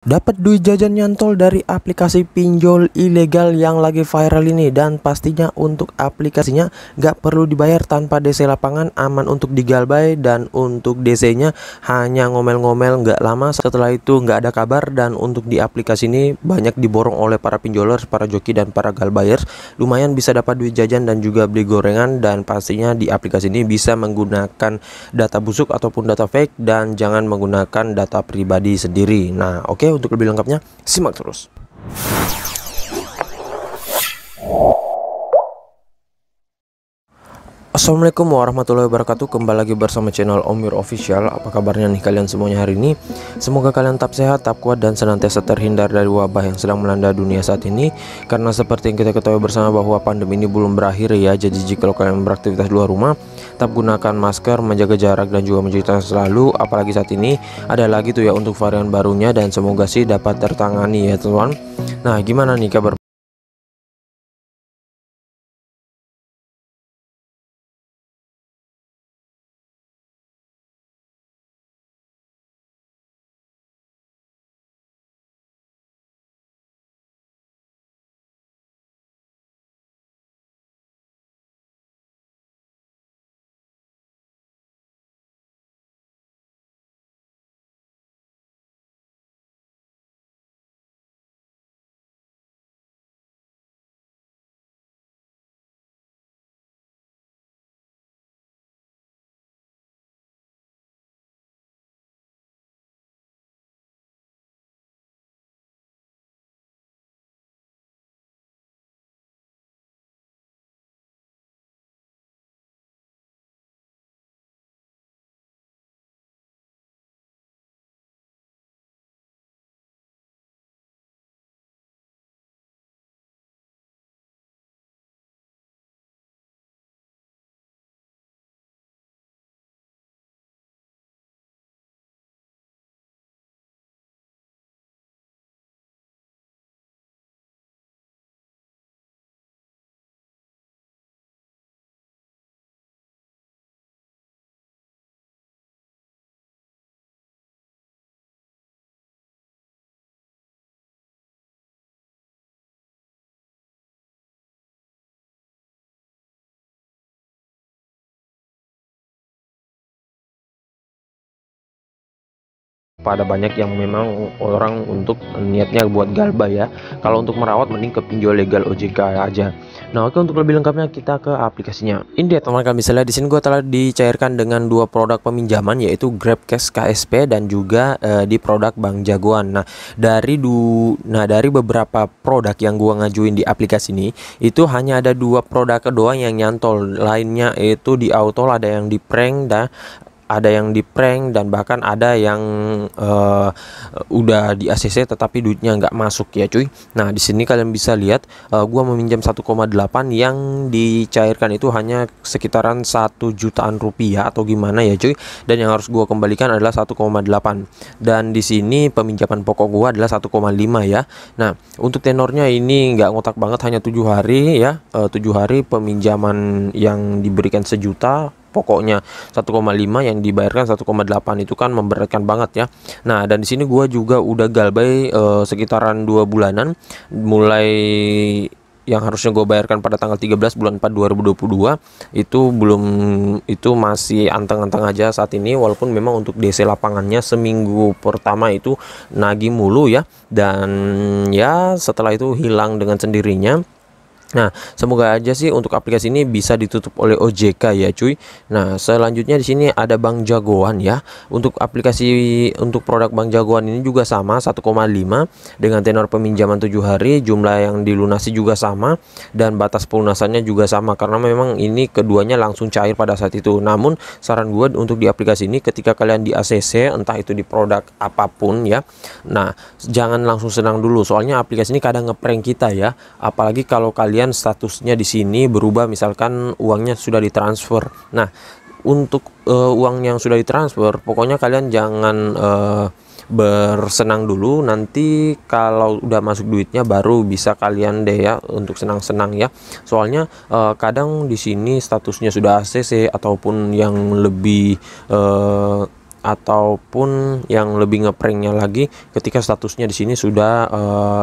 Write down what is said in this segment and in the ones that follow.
Dapat duit jajan nyantol dari aplikasi pinjol ilegal yang lagi viral ini, dan pastinya untuk aplikasinya nggak perlu dibayar tanpa DC lapangan, aman untuk digalbay, dan untuk DC-nya hanya ngomel-ngomel. Nggak lama setelah itu nggak ada kabar, dan untuk di aplikasi ini banyak diborong oleh para pinjolers, para joki, dan para galbayers. Lumayan bisa dapat duit jajan dan juga beli gorengan, dan pastinya di aplikasi ini bisa menggunakan data busuk ataupun data fake, dan jangan menggunakan data pribadi sendiri. Nah, oke, untuk lebih lengkapnya simak terus. Assalamualaikum warahmatullahi wabarakatuh. Kembali lagi bersama channel Omir Official. Apa kabarnya nih kalian semuanya hari ini? Semoga kalian tetap sehat, tetap kuat, dan senantiasa terhindar dari wabah yang sedang melanda dunia saat ini. Karena seperti yang kita ketahui bersama bahwa pandemi ini belum berakhir ya. Jadi jika kalian beraktivitas di luar rumah, tetap gunakan masker, menjaga jarak, dan juga mencuci tangan selalu. Apalagi saat ini ada lagi tuh ya untuk varian barunya, dan semoga sih dapat tertangani ya teman. Nah, gimana nih kabar pada banyak yang memang orang untuk niatnya buat galbay ya. Kalau untuk merawat mending ke pinjol legal OJK aja. Nah, oke, untuk lebih lengkapnya kita ke aplikasinya. Ini dia teman, kalian bisa lihat di sini gue telah dicairkan dengan dua produk peminjaman, yaitu GrabCash KSP dan juga di produk Bank Jagoan. Dari beberapa produk yang gua ngajuin di aplikasi ini, itu hanya ada dua produk doang yang nyantol. Lainnya itu di auto, ada yang di prank, dan bahkan ada yang udah di ACC tetapi duitnya nggak masuk ya cuy. Nah, di sini kalian bisa lihat gua meminjam 1,8, yang dicairkan itu hanya sekitaran 1 jutaan rupiah atau gimana ya cuy, dan yang harus gua kembalikan adalah 1,8, dan di sini peminjaman pokok gua adalah 1,5 ya. Nah, untuk tenornya ini nggak ngotak banget, hanya 7 hari ya. 7 hari peminjaman yang diberikan sejuta, pokoknya 1,5, yang dibayarkan 1,8, itu kan memberatkan banget ya. Nah, dan di sini gua juga udah galbay sekitaran 2 bulanan, mulai yang harusnya gue bayarkan pada tanggal 13 bulan 4 2022 itu masih anteng-anteng aja saat ini, walaupun memang untuk DC lapangannya seminggu pertama itu nagih mulu ya, dan ya setelah itu hilang dengan sendirinya. Nah, semoga aja sih untuk aplikasi ini bisa ditutup oleh OJK ya cuy. Nah, selanjutnya di sini ada Bank Jagoan ya. Untuk untuk produk Bank Jagoan ini juga sama, 1,5, dengan tenor peminjaman 7 hari, jumlah yang dilunasi juga sama, dan batas pelunasannya juga sama, karena memang ini keduanya langsung cair pada saat itu. Namun saran gue untuk di aplikasi ini, ketika kalian di ACC entah itu di produk apapun ya, nah jangan langsung senang dulu, soalnya aplikasi ini kadang ngeprank kita ya. Apalagi kalau kalian statusnya di sini berubah, misalkan uangnya sudah ditransfer. Nah, untuk uang yang sudah ditransfer, pokoknya kalian jangan bersenang dulu. Nanti kalau udah masuk duitnya baru bisa kalian deh ya untuk senang-senang ya. Soalnya kadang di sini statusnya sudah ACC ataupun yang lebih ataupun yang lebih ngepranknya lagi ketika statusnya di sini sudah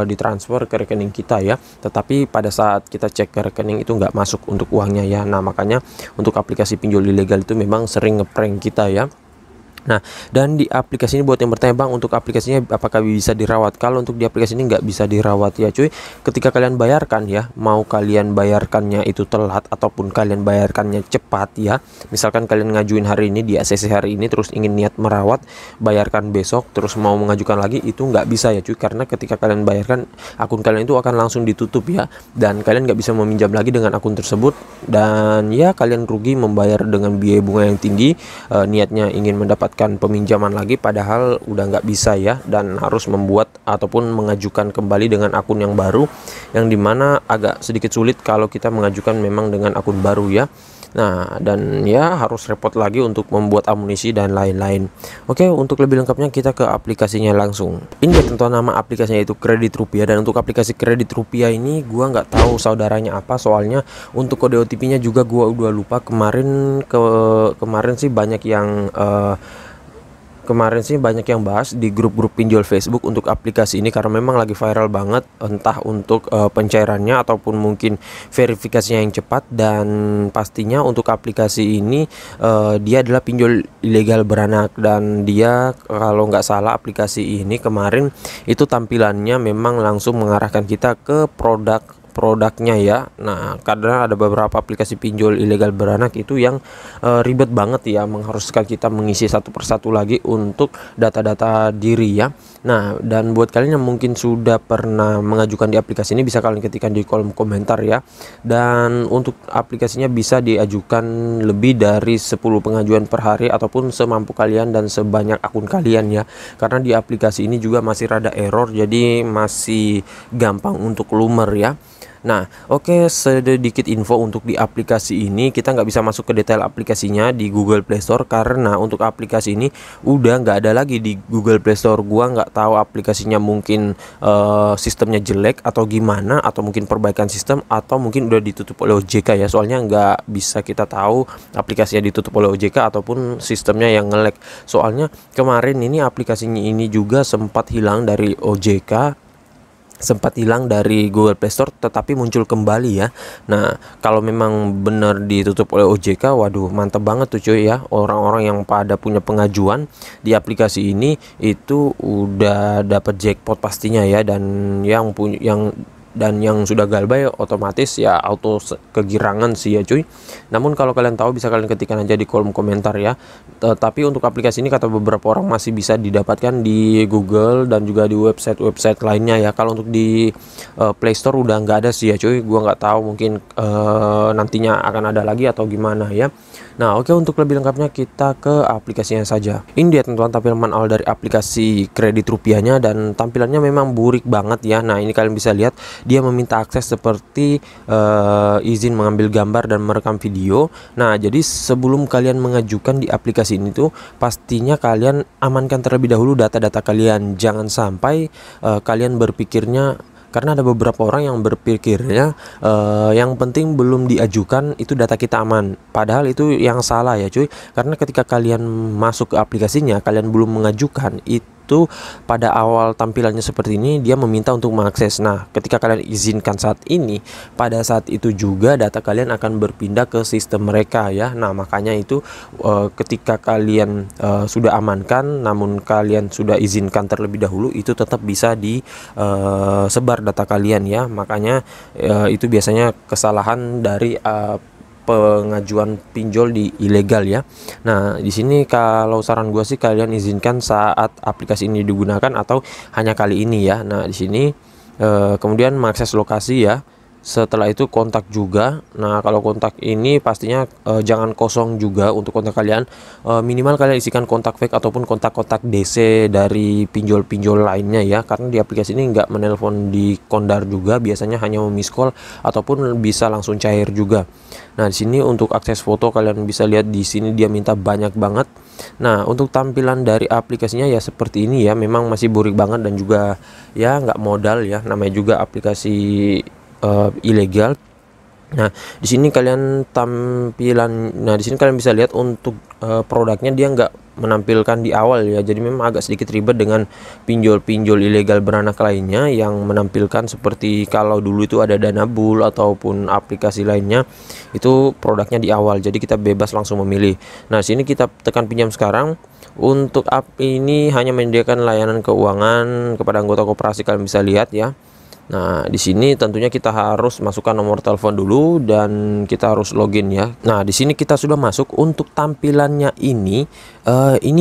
ditransfer ke rekening kita ya, tetapi pada saat kita cek ke rekening itu nggak masuk untuk uangnya ya. Nah makanya untuk aplikasi pinjol ilegal itu memang sering ngeprank kita ya. Nah, dan di aplikasi ini buat yang bertanya, Bang, untuk aplikasinya apakah bisa dirawat? Kalau untuk di aplikasi ini nggak bisa dirawat ya cuy. Ketika kalian bayarkan ya, mau kalian bayarkannya itu telat ataupun kalian bayarkannya cepat ya, misalkan kalian ngajuin hari ini di ACC hari ini terus ingin niat merawat, bayarkan besok terus mau mengajukan lagi, itu nggak bisa ya cuy, karena ketika kalian bayarkan akun kalian itu akan langsung ditutup ya, dan kalian nggak bisa meminjam lagi dengan akun tersebut, dan ya kalian rugi membayar dengan biaya bunga yang tinggi. Niatnya ingin mendapatkan peminjaman lagi padahal udah nggak bisa ya, dan harus membuat ataupun mengajukan kembali dengan akun yang baru, yang dimana agak sedikit sulit kalau kita mengajukan memang dengan akun baru ya. Nah, dan ya harus repot lagi untuk membuat amunisi dan lain-lain. Oke, untuk lebih lengkapnya kita ke aplikasinya langsung. Ini dia tentu nama aplikasinya itu Kredit Rupiah, dan untuk aplikasi Kredit Rupiah ini gua nggak tahu saudaranya apa, soalnya untuk kode OTP-nya juga gua udah lupa. Kemarin sih banyak yang bahas di grup-grup pinjol Facebook untuk aplikasi ini karena memang lagi viral banget, entah untuk pencairannya ataupun mungkin verifikasinya yang cepat. Dan pastinya untuk aplikasi ini dia adalah pinjol ilegal beranak, dan dia kalau nggak salah aplikasi ini kemarin itu tampilannya memang langsung mengarahkan kita ke produknya ya. Nah, karena ada beberapa aplikasi pinjol ilegal beranak itu yang ribet banget ya, mengharuskan kita mengisi satu persatu lagi untuk data-data diri ya. Nah, dan buat kalian yang mungkin sudah pernah mengajukan di aplikasi ini, bisa kalian ketikkan di kolom komentar ya. Dan untuk aplikasinya bisa diajukan lebih dari 10 pengajuan per hari ataupun semampu kalian dan sebanyak akun kalian ya, karena di aplikasi ini juga masih rada error, jadi masih gampang untuk lumer ya. Nah, oke, sedikit info untuk di aplikasi ini. Kita nggak bisa masuk ke detail aplikasinya di Google Play Store karena untuk aplikasi ini udah nggak ada lagi di Google Play Store. Gua nggak tahu aplikasinya mungkin sistemnya jelek atau gimana, atau mungkin perbaikan sistem, atau mungkin udah ditutup oleh OJK ya. Soalnya nggak bisa kita tahu aplikasinya ditutup oleh OJK ataupun sistemnya yang nge-lag. Soalnya kemarin ini aplikasinya ini juga sempat hilang dari OJK, sempat hilang dari Google Play Store, tetapi muncul kembali ya. Nah, kalau memang benar ditutup oleh OJK, waduh mantep banget tuh cuy ya. Orang-orang yang pada punya pengajuan di aplikasi ini itu udah dapat jackpot pastinya ya, dan yang sudah galbay otomatis ya auto kegirangan sih ya cuy. Namun kalau kalian tahu bisa kalian ketikkan aja di kolom komentar ya. Tapi untuk aplikasi ini kata beberapa orang masih bisa didapatkan di Google dan juga di website lainnya ya. Kalau untuk di Play Store udah nggak ada sih ya cuy. Gua nggak tahu, mungkin nantinya akan ada lagi atau gimana ya. Nah, oke, untuk lebih lengkapnya kita ke aplikasinya saja. Ini dia teman-teman tampilan manual dari aplikasi Kredit Rupiahnya, dan tampilannya memang burik banget ya. Nah, ini kalian bisa lihat dia meminta akses seperti izin mengambil gambar dan merekam video. Nah, jadi sebelum kalian mengajukan di aplikasi ini tuh pastinya kalian amankan terlebih dahulu data-data kalian. Jangan sampai kalian berpikirnya, karena ada beberapa orang yang berpikirnya yang penting belum diajukan itu data kita aman, padahal itu yang salah ya cuy. Karena ketika kalian masuk ke aplikasinya, kalian belum mengajukan itu, pada awal tampilannya seperti ini dia meminta untuk mengakses. Nah, ketika kalian izinkan saat ini, pada saat itu juga data kalian akan berpindah ke sistem mereka ya. Nah, makanya itu ketika kalian sudah amankan namun kalian sudah izinkan terlebih dahulu, itu tetap bisa disebar data kalian ya. Makanya itu biasanya kesalahan dari pengajuan pinjol di ilegal ya. Nah, di sini kalau saran gue sih kalian izinkan saat aplikasi ini digunakan atau hanya kali ini ya. Nah, di sini kemudian mengakses lokasi ya. Setelah itu kontak juga. Nah, kalau kontak ini pastinya jangan kosong juga untuk kontak kalian. Minimal kalian isikan kontak fake ataupun kontak-kontak DC dari pinjol-pinjol lainnya ya, karena di aplikasi ini nggak menelpon di kondar juga, biasanya hanya miss call ataupun bisa langsung cair juga. Nah, di sini untuk akses foto kalian bisa lihat di sini dia minta banyak banget. Nah, untuk tampilan dari aplikasinya ya seperti ini ya, memang masih burik banget dan juga ya nggak modal ya, namanya juga aplikasi ilegal. Nah, di sini kalian bisa lihat untuk produknya dia nggak menampilkan di awal ya. Jadi memang agak sedikit ribet dengan pinjol-pinjol ilegal beranak lainnya yang menampilkan seperti kalau dulu itu ada Danabul ataupun aplikasi lainnya, itu produknya di awal. Jadi kita bebas langsung memilih. Nah, sini kita tekan pinjam sekarang. Untuk app ini hanya menyediakan layanan keuangan kepada anggota koperasi, kalian bisa lihat ya. Nah, di sini tentunya kita harus masukkan nomor telepon dulu dan kita harus login ya. Nah, di sini kita sudah masuk. Untuk tampilannya ini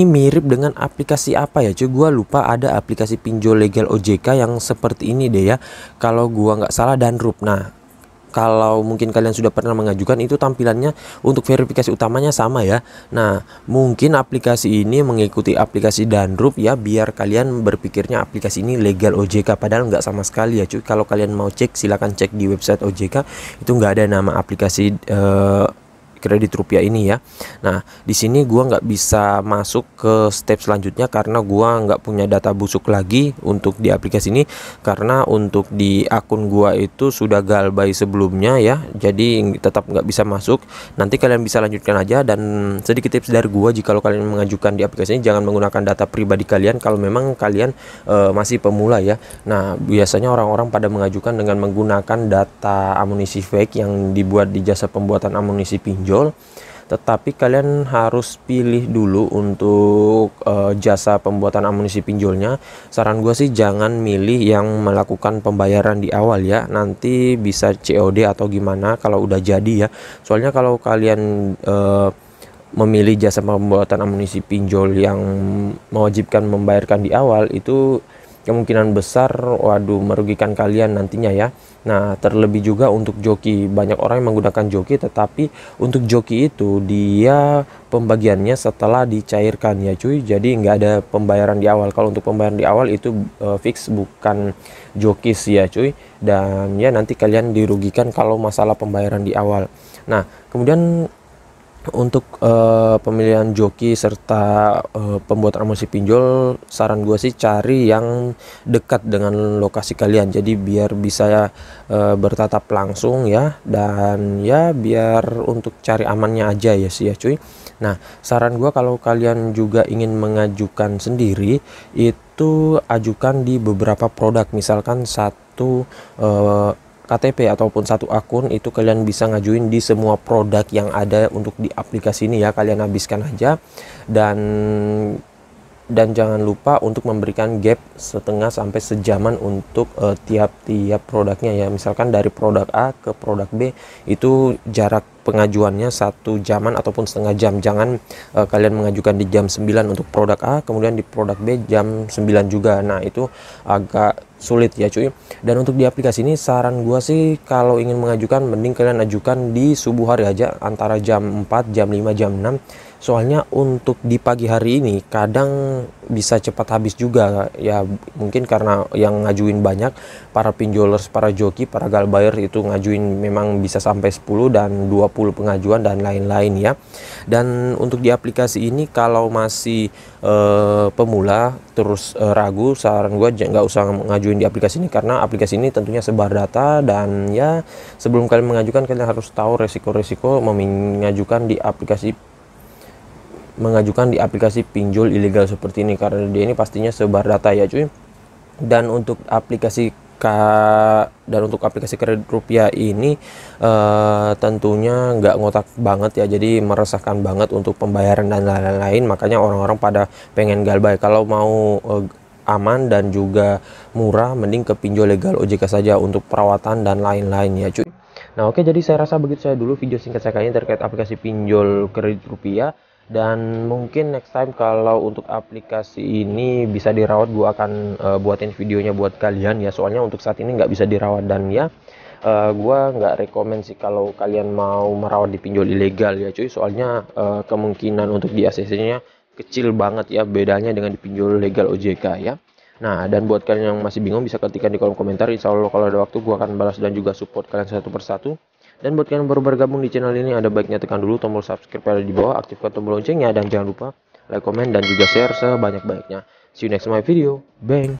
mirip dengan aplikasi apa ya cuy? Gua lupa, ada aplikasi pinjol legal OJK yang seperti ini deh ya. Kalau gua nggak salah Danrup. Nah, kalau mungkin kalian sudah pernah mengajukan, itu tampilannya untuk verifikasi utamanya sama ya. Nah, mungkin aplikasi ini mengikuti aplikasi Danrup ya, biar kalian berpikirnya aplikasi ini legal OJK, padahal nggak sama sekali ya cuy. Kalau kalian mau cek, silahkan cek di website OJK, itu nggak ada nama aplikasi kredit rupiah ini ya. Nah, di sini gua nggak bisa masuk ke step selanjutnya karena gua nggak punya data busuk lagi untuk di aplikasi ini, karena untuk di akun gua itu sudah galbay sebelumnya ya, jadi tetap nggak bisa masuk. Nanti kalian bisa lanjutkan aja. Dan sedikit tips dari gua, jika kalian mengajukan di aplikasi ini, jangan menggunakan data pribadi kalian kalau memang kalian masih pemula ya. Nah, biasanya orang-orang pada mengajukan dengan menggunakan data amunisi fake yang dibuat di jasa pembuatan amunisi pinjol. Tetapi kalian harus pilih dulu untuk jasa pembuatan amunisi pinjolnya. Saran gue sih jangan milih yang melakukan pembayaran di awal ya, nanti bisa COD atau gimana kalau udah jadi ya. Soalnya kalau kalian memilih jasa pembuatan amunisi pinjol yang mewajibkan membayarkan di awal, itu kemungkinan besar waduh merugikan kalian nantinya ya. Nah, terlebih juga untuk joki, banyak orang yang menggunakan joki, tetapi untuk joki itu dia pembagiannya setelah dicairkan ya cuy, jadi nggak ada pembayaran di awal. Kalau untuk pembayaran di awal itu fix bukan jokis ya cuy, dan ya nanti kalian dirugikan kalau masalah pembayaran di awal. Nah, kemudian untuk pemilihan joki serta pembuatan amunisi pinjol, saran gue sih cari yang dekat dengan lokasi kalian, jadi biar bisa bertatap langsung ya, dan ya biar untuk cari amannya aja ya sih ya cuy. Nah, saran gue kalau kalian juga ingin mengajukan sendiri, itu ajukan di beberapa produk, misalkan satu KTP ataupun satu akun, itu kalian bisa ngajuin di semua produk yang ada untuk di aplikasi ini ya. Kalian habiskan aja, dan jangan lupa untuk memberikan gap setengah sampai sejaman untuk tiap-tiap produknya ya. Misalkan dari produk A ke produk B itu jarak pengajuannya 1 jaman ataupun setengah jam. Jangan kalian mengajukan di jam 9 untuk produk A, kemudian di produk B jam 9 juga. Nah, itu agak sulit ya cuy. Dan untuk di aplikasi ini saran gua sih kalau ingin mengajukan, mending kalian ajukan di subuh hari aja, antara jam 4, jam 5, jam 6. Soalnya untuk di pagi hari ini kadang bisa cepat habis juga ya, mungkin karena yang ngajuin banyak, para pinjolers, para joki, para galbayer itu ngajuin memang bisa sampai 10 dan 20 pengajuan dan lain-lain ya. Dan untuk di aplikasi ini kalau masih pemula terus ragu, saran gue nggak usah ngajuin di aplikasi ini, karena aplikasi ini tentunya sebar data, dan ya sebelum kalian mengajukan kalian harus tahu resiko-resiko mengajukan di aplikasi pinjol ilegal seperti ini, karena dia ini pastinya sebar data ya cuy. Dan untuk aplikasi kredit rupiah ini tentunya nggak ngotak banget ya, jadi meresahkan banget untuk pembayaran dan lain-lain. Makanya orang-orang pada pengen galbay. Kalau mau aman dan juga murah, mending ke pinjol legal OJK saja untuk perawatan dan lain-lain ya cuy. Nah, oke, jadi saya rasa begitu saya dulu video singkat saya kali ini terkait aplikasi pinjol kredit rupiah. Dan mungkin next time kalau untuk aplikasi ini bisa dirawat, gua akan buatin videonya buat kalian ya. Soalnya untuk saat ini nggak bisa dirawat, dan ya gua nggak rekomend sih kalau kalian mau merawat di pinjol ilegal ya cuy. Soalnya kemungkinan untuk di ACC-nya kecil banget ya, bedanya dengan di pinjol legal OJK ya. Nah, dan buat kalian yang masih bingung bisa ketikkan di kolom komentar. Insya Allah kalau ada waktu gua akan balas dan juga support kalian satu persatu. Dan buat kalian yang baru bergabung di channel ini, ada baiknya tekan dulu tombol subscribe yang ada di bawah, aktifkan tombol loncengnya, dan jangan lupa like, komen, dan juga share sebanyak-banyaknya. See you next my video. Bang.